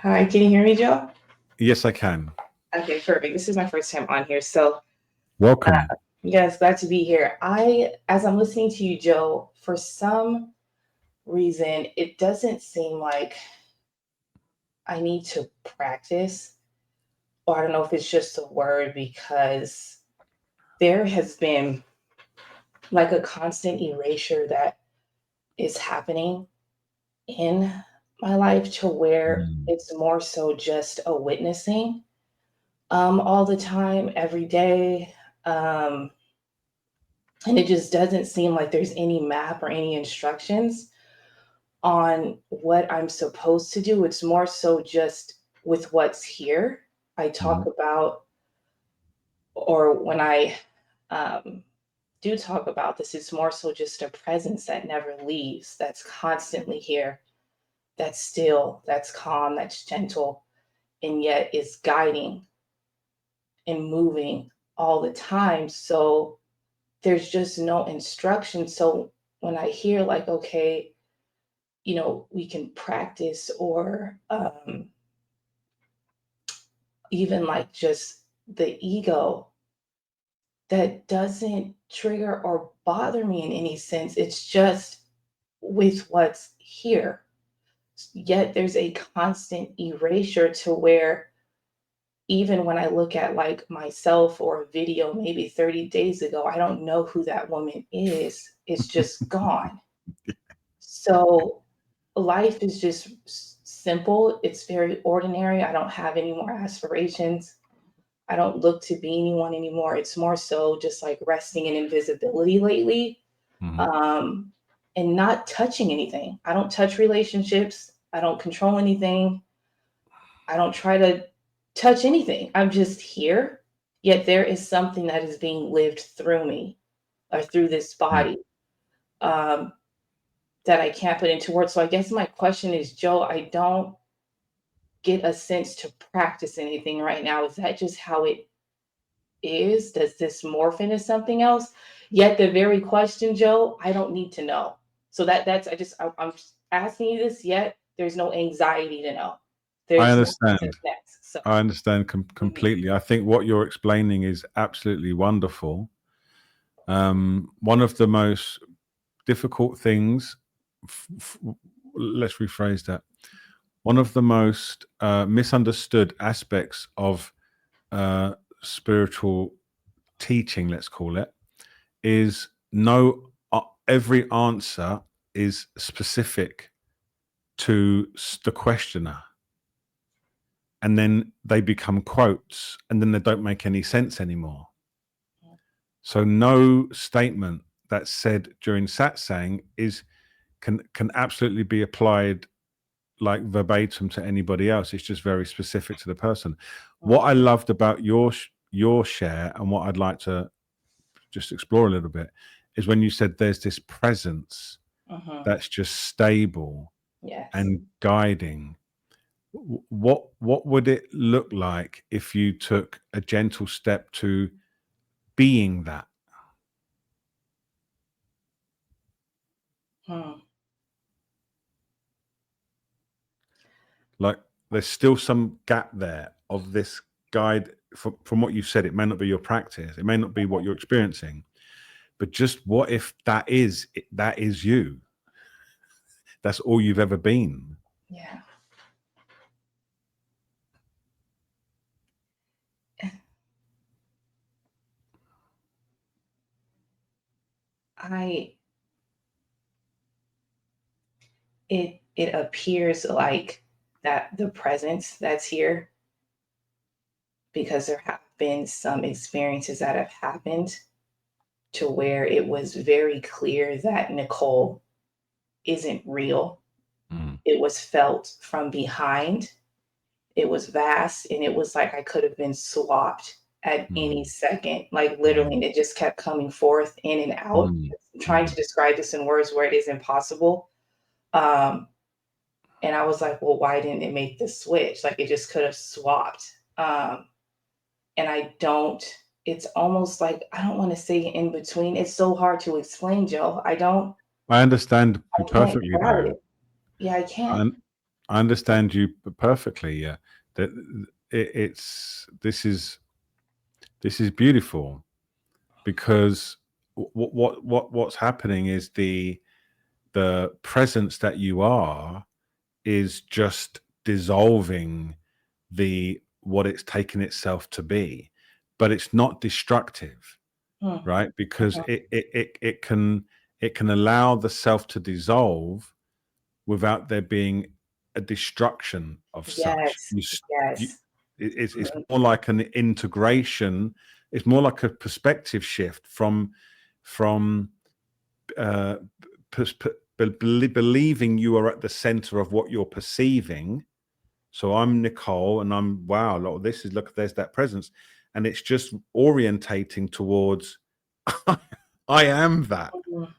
Hi, can you hear me, Joe? Yes, I can. Okay, perfect. This is my first time on here. So, Welcome. yes, glad to be here. As I'm listening to you, Joe, for some reason, it doesn't seem like I need to practice, or I don't know if it's just a word because there has been like a constant erasure that is happening in my life to where Mm, it's more so just a witnessing all the time, every day. Um, and it just doesn't seem like there's any map or any instructions on what I'm supposed to do. It's more so just with what's here. I talk mhm, about, or when I um, do talk about this, it's more so just a presence that never leaves, that's constantly here, that's still, that's calm, that's gentle, and yet is guiding and moving all the time. So there's just no instruction. So when I hear, like, okay, we can practice, or even like just the ego, that doesn't trigger or bother me in any sense. It's just with what's here. Yet there's a constant erasure to where even when I look at like myself or a video maybe 30 days ago, I don't know who that woman is. It's just gone. So life is just simple. It's very ordinary. I don't have any more aspirations. I don't look to be anyone anymore. It's more so just like resting in invisibility lately, mhm. um, and not touching anything. I don't touch relationships. I don't control anything. I don't try to touch anything. I'm just here. Yet there is something that is being lived through me or through this Yeah. body, um, that I can't put into words. So I guess my question is, Joe, I don't get a sense to practice anything right now. Is that just how it is? Does this morph into something else? Yet the very question, Joe, I don't need to know. So I'm asking you this. Yet there's no anxiety to know. I There's no understand. next. So I understand mhm. completely. I think what you're explaining is absolutely wonderful. One of the most difficult things, f- f- let's rephrase that. One of the most misunderstood aspects of uh, spiritual teaching, let's call it, is no, every answer is specific to the questioner, and then they become quotes, and then they don't make any sense anymore. So no statement that's said during satsang is can absolutely be applied like verbatim to anybody else. It's just very specific to the person. What I loved about your share, and what I'd like to just explore a little bit, is when you said there's this presence Mhm. that's just stable Yes. and guiding. What would it look like if you took a gentle step to being that? Hmm. Like, there's still some gap there of this guide. From what you said, it may not be your practice, it may not be what you're experiencing, but just what if that is you? That's all you've ever been. Yeah. I it appears like that the presence that's here, because there have been some experiences that have happened to where it was very clear that Nicole isn't real. Mm, It was felt from behind. It was vast, and it was like I could have been swapped at any mm, second, like mm, literally, and it just kept coming forth in and out. mm, I'm trying to mm. describe this in words where it is impossible. Um, and I was like, well, why didn't it make the switch? Like it just could have swapped. And I don't, it's almost like I don't want to say in between. It's so hard to explain, Joe. I understand I you can't perfectly grab there. it. Yeah, I can't. I, I understand you perfectly. Yeah, that it's this is beautiful, because what's happening is the presence that you are is just dissolving the what it's taken itself to be, but it's not destructive, Mm. right? Because Mhm. it can allow the self to dissolve without there being a destruction of such. Yes. Yes. It's Mhm. more like an integration. It's more like a perspective shift from uh, believing you are at the center of what you're perceiving. So I'm Nicole, and I'm wow. Look, this is look. There's that presence, and it's just orientating towards I am that, Mhm.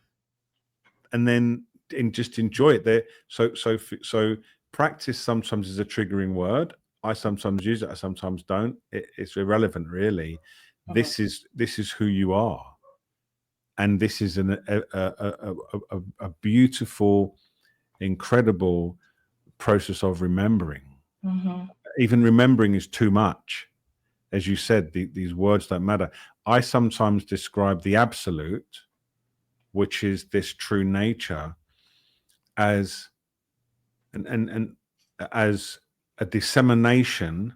and then just enjoy it. There. So practice sometimes is a triggering word. I sometimes use it. I sometimes don't. It's irrelevant, really. Mhm. This is who you are, and this is a beautiful, incredible process of remembering. Mhm. Even remembering is too much. As you said, these words don't matter. I sometimes describe the absolute, which is this true nature, as and as a dissemination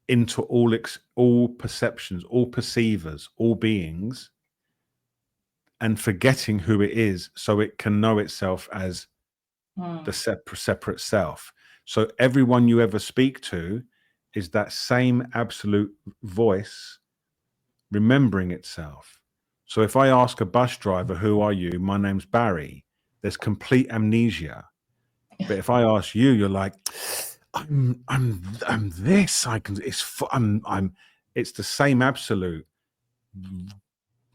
into all perceptions, all perceivers, all beings, and forgetting who it is, so it can know itself as the Mm. separate self. So everyone you ever speak to is that same absolute voice remembering itself. So if I ask a bus driver, who are you? My name's Barry. There's complete amnesia. But if I ask you, you're like, I'm this. I can. I'm. It's the same absolute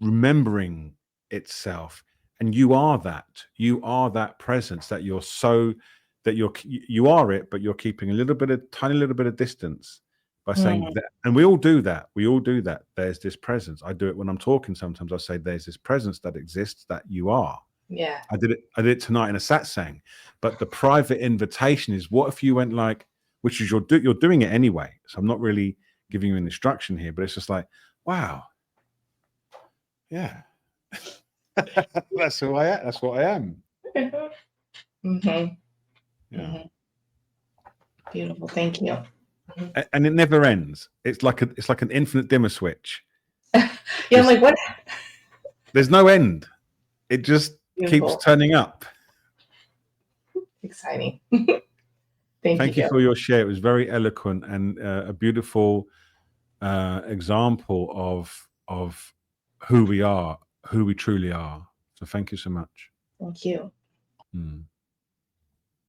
remembering itself, and you are that. You are that presence that you're so that you are it, but you're keeping a little bit of tiny little bit of distance by saying Mm. that. And we all do that. We all do that. There's this presence. I do it when I'm talking. Sometimes I say there's this presence that exists that you are. Yeah. I did it tonight in a satsang. But the private invitation is, what if you went like, which is you're doing it anyway. So I'm not really giving you an instruction here, but it's just like, wow, yeah. That's who I am. That's what I am. Mhm. Yeah. Mhm. Beautiful. Thank you. Mhm. And it never ends. It's like an infinite dimmer switch. Yeah, I'm Just like, what? there's no end. It just keeps Beautiful. turning up. Exciting. Thank you, Thank you Joe. for your share. It was very eloquent and a beautiful example of who we are, who we truly are. So thank you so much. Thank you. Mm.